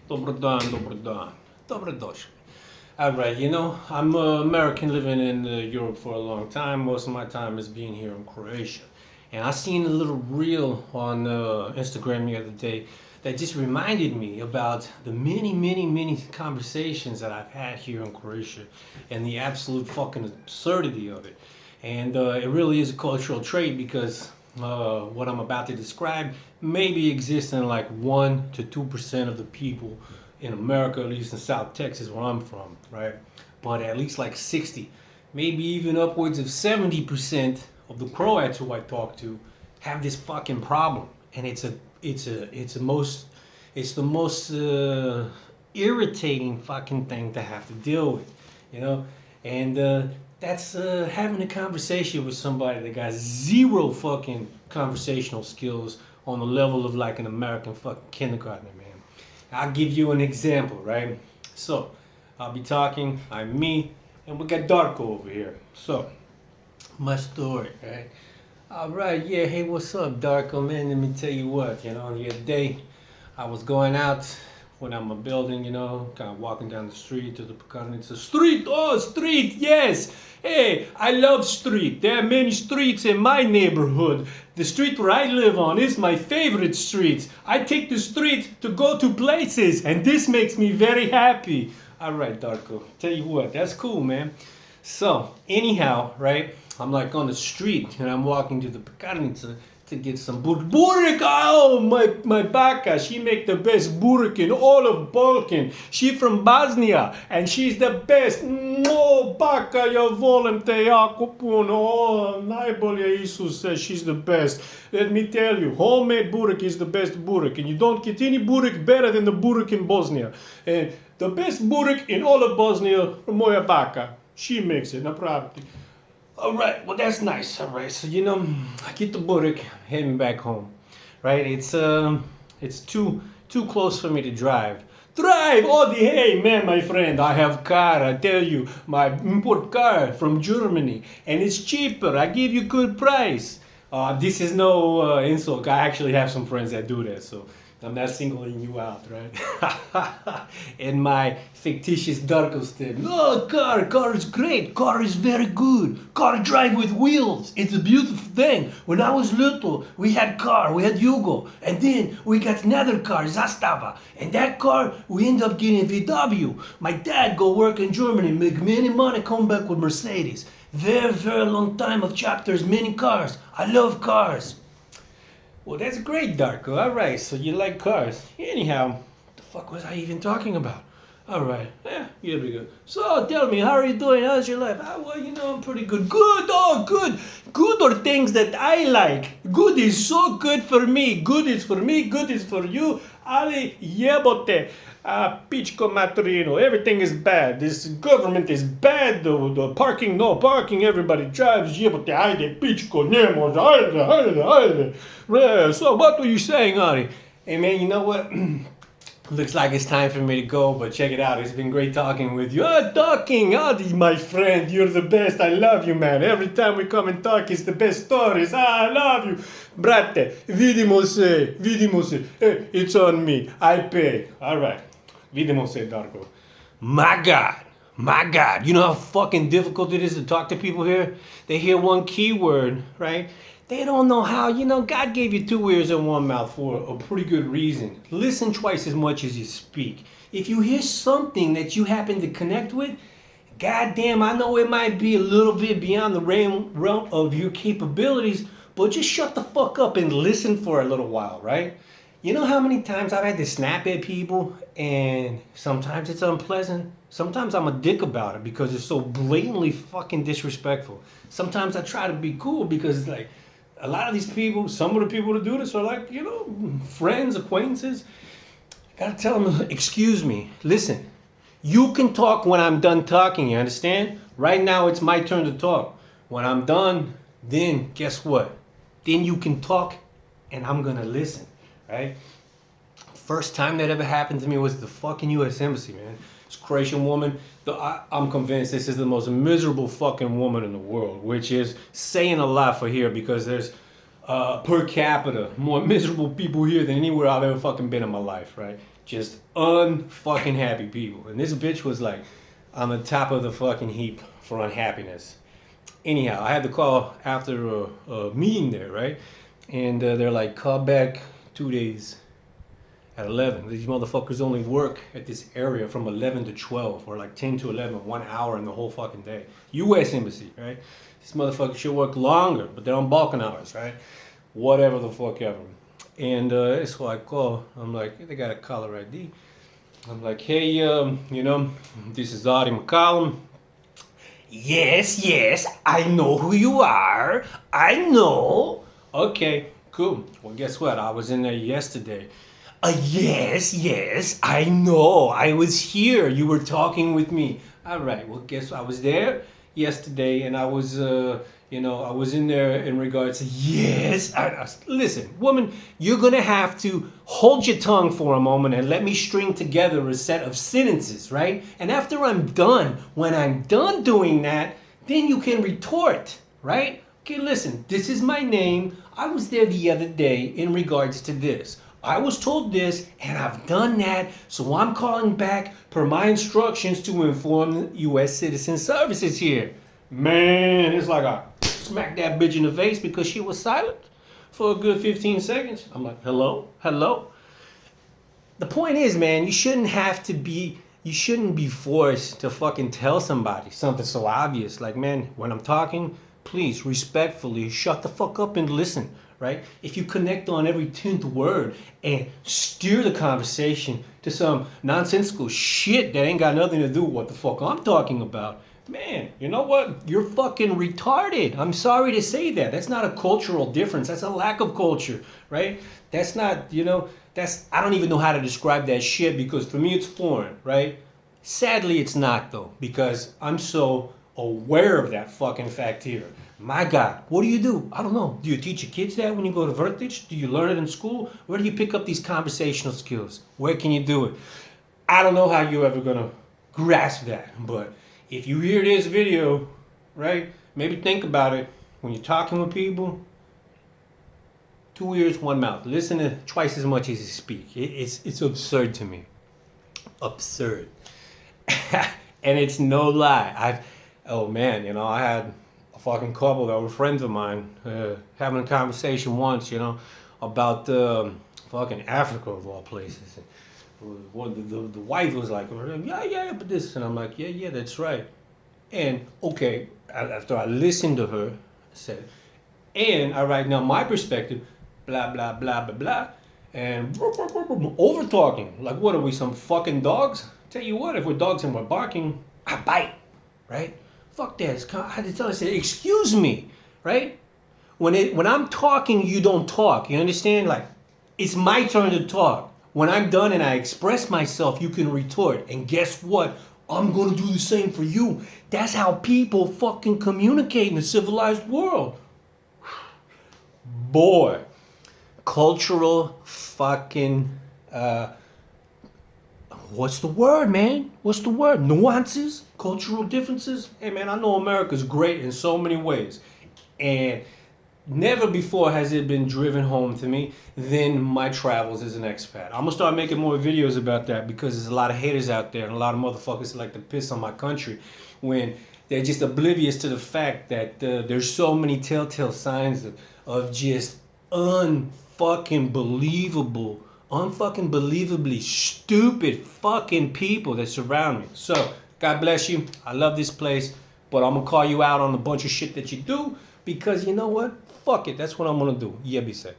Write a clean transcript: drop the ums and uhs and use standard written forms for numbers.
Dobar dan, dobar dan. Dobrodošli. Alright, I'm American living in Europe for a long time. Most of my time is being here in Croatia. And I seen a little reel on Instagram the other day that just reminded me about the many, many, many conversations that I've had here in Croatia and the absolute fucking absurdity of it. And it really is a cultural trait because what I'm about to describe maybe exists in like 1 to 2% of the people in America, at least in South Texas where I'm from, right? But at least like 60, maybe even upwards of 70% of the Croats who I talk to have this fucking problem. And it's the most irritating fucking thing to have to deal with, you know? And that's having a conversation with somebody that got zero fucking conversational skills on the level of like an American fucking kindergartner, man. I'll give you an example, right? So, I'll be talking, I'm me, and we got Darko over here. So, my story, right? Alright, yeah, hey, what's up, Darko, man? Let me tell you what, the other day, I was going out when I'm a building, kind of walking down the street to the It's a street, oh, street, yes. Hey, I love street. There are many streets in my neighborhood. The street where I live on is my favorite street. I take the street to go to places, and this makes me very happy. All right, Darko, tell you what, that's cool, man. So, anyhow, right, I'm like on the street, and I'm walking to the Pekarnica to get some burek. Oh, my baka, she make the best burek in all of Balkan. She from Bosnia, and she's the best. No, baka, ja volim te jako puno. Oh, najbolje Isuse, she's the best. Let me tell you, homemade burek is the best burek, and you don't get any burek better than the burek in Bosnia. And the best burek in all of Bosnia, moja baka. She makes it, napraviti. All right, well that's nice. All right, so I get the burek, heading back home. Right, it's too close for me to drive. Drive! Oh, hey man, my friend, I have car. I tell you, my import car from Germany, and it's cheaper. I give you good price. This is no insult. I actually have some friends that do that, so I'm not singling you out, right? And my fictitious Darko step. Oh, car is great. Car is very good. Car drive with wheels. It's a beautiful thing. When I was little, we had car, we had Yugo. And then we got another car, Zastava. And that car, we end up getting VW. My dad go work in Germany, make many money, come back with Mercedes. Very, very long time of chapters, many cars. I love cars. Well, that's great, Darko. All right, so you like cars. Anyhow, what the fuck was I even talking about? All right, here we go. So, tell me, how are you doing? How's your life? Well, I'm pretty good. Good, oh, good. Good are things that I like. Good is so good for me. Good is for me, good is for you. Ali jebote. Pičko maturino. Everything is bad. This government is bad. The parking, no parking. Everybody drives. Jebote. Ajde, pičko, ne može. Ajde. So, what were you saying, Ari? Hey, man, you know what? Looks like it's time for me to go, but check it out. It's been great talking with you. Talking, Adi, my friend. You're the best. I love you, man. Every time we come and talk, it's the best stories. I love you. Brate, vidimo se. Hey, it's on me. I pay. All right. Vidimo se, Darko. My God. You know how fucking difficult it is to talk to people here? They hear one keyword, right? They don't know how, God gave you 2 ears and 1 mouth for a pretty good reason. Listen twice as much as you speak. If you hear something that you happen to connect with, goddamn, I know it might be a little bit beyond the realm of your capabilities, but just shut the fuck up and listen for a little while, right? You know how many times I've had to snap at people, and sometimes it's unpleasant. Sometimes I'm a dick about it because it's so blatantly fucking disrespectful. Sometimes I try to be cool because like, a lot of these people, some of the people that do this are like, friends, acquaintances. I gotta tell them, excuse me, listen, you can talk when I'm done talking, you understand? Right now it's my turn to talk. When I'm done, then guess what? Then you can talk and I'm gonna listen, right? First time that ever happened to me was the fucking U.S. Embassy, man. This Croatian woman, I'm convinced this is the most miserable fucking woman in the world, which is saying a lot for here because there's per capita, more miserable people here than anywhere I've ever fucking been in my life, right? Just unfucking happy people. And this bitch was like on the top of the fucking heap for unhappiness. Anyhow, I had to call after a meeting there, right? And they're like, call back 2 days at 11. These motherfuckers only work at this area from 11 to 12, or like 10 to 11, 1 hour in the whole fucking day. U.S. Embassy, right? These motherfuckers should work longer, but they're on Balkan hours, right? Whatever the fuck ever. And so I call. I'm like, they got a caller ID. I'm like, hey, this is Audie McCollum. Yes, I know who you are. I know. Okay, cool. Well, guess what? I was in there yesterday. Yes, I know. I was here. You were talking with me. All right. Well, guess what? I was there yesterday, and I was, I was in there in regards to yes. Listen, woman, you're gonna have to hold your tongue for a moment and let me string together a set of sentences, right? And after I'm done, when I'm done doing that, then you can retort, right? Okay, listen. This is my name. I was there the other day in regards to this. I was told this, and I've done that, so I'm calling back per my instructions to inform U.S. Citizen Services here. Man, it's like I smacked that bitch in the face because she was silent for a good 15 seconds. I'm like, hello? The point is, man, you shouldn't be forced to fucking tell somebody something so obvious. Like, man, when I'm talking, please, respectfully, shut the fuck up and listen. Right? If you connect on every 10th word and steer the conversation to some nonsensical shit that ain't got nothing to do with what the fuck I'm talking about, man, you know what? You're fucking retarded. I'm sorry to say that. That's not a cultural difference. That's a lack of culture, right? That's not, I don't even know how to describe that shit because for me it's foreign, right? Sadly, it's not though, because I'm so aware of that fucking fact here. My God, what do you do? I don't know. Do you teach your kids that when you go to Vertich? Do you learn it in school? Where do you pick up these conversational skills? Where can you do it? I don't know how you're ever going to grasp that. But if you hear this video, right, maybe think about it. When you're talking with people, 2 ears, 1 mouth. Listen to twice as much as you speak. It's absurd to me. Absurd. And it's no lie. I had a fucking couple that were friends of mine having a conversation once, about fucking Africa of all places. And the wife was like, yeah, but this, and I'm like, yeah, that's right. And okay, after I listened to her, I said, and I write down my perspective, blah blah blah blah blah, and over talking. Like, what are we, some fucking dogs? Tell you what, if we're dogs and we're barking, I bite, right? Fuck that. I had to tell her, I said, excuse me, right? When I'm talking, you don't talk. You understand? Like, it's my turn to talk. When I'm done and I express myself, you can retort. And guess what? I'm going to do the same for you. That's how people fucking communicate in a civilized world. Boy, cultural fucking, what's the word, man? What's the word? Nuances? Cultural differences? Hey, man, I know America's great in so many ways. And never before has it been driven home to me than my travels as an expat. I'm going to start making more videos about that because there's a lot of haters out there and a lot of motherfuckers that like to piss on my country when they're just oblivious to the fact that there's so many telltale signs of just unfucking believably stupid fucking people that surround me. So, God bless you. I love this place, but I'm going to call you out on a bunch of shit that you do because you know what? Fuck it. That's what I'm going to do. Yeah, be safe.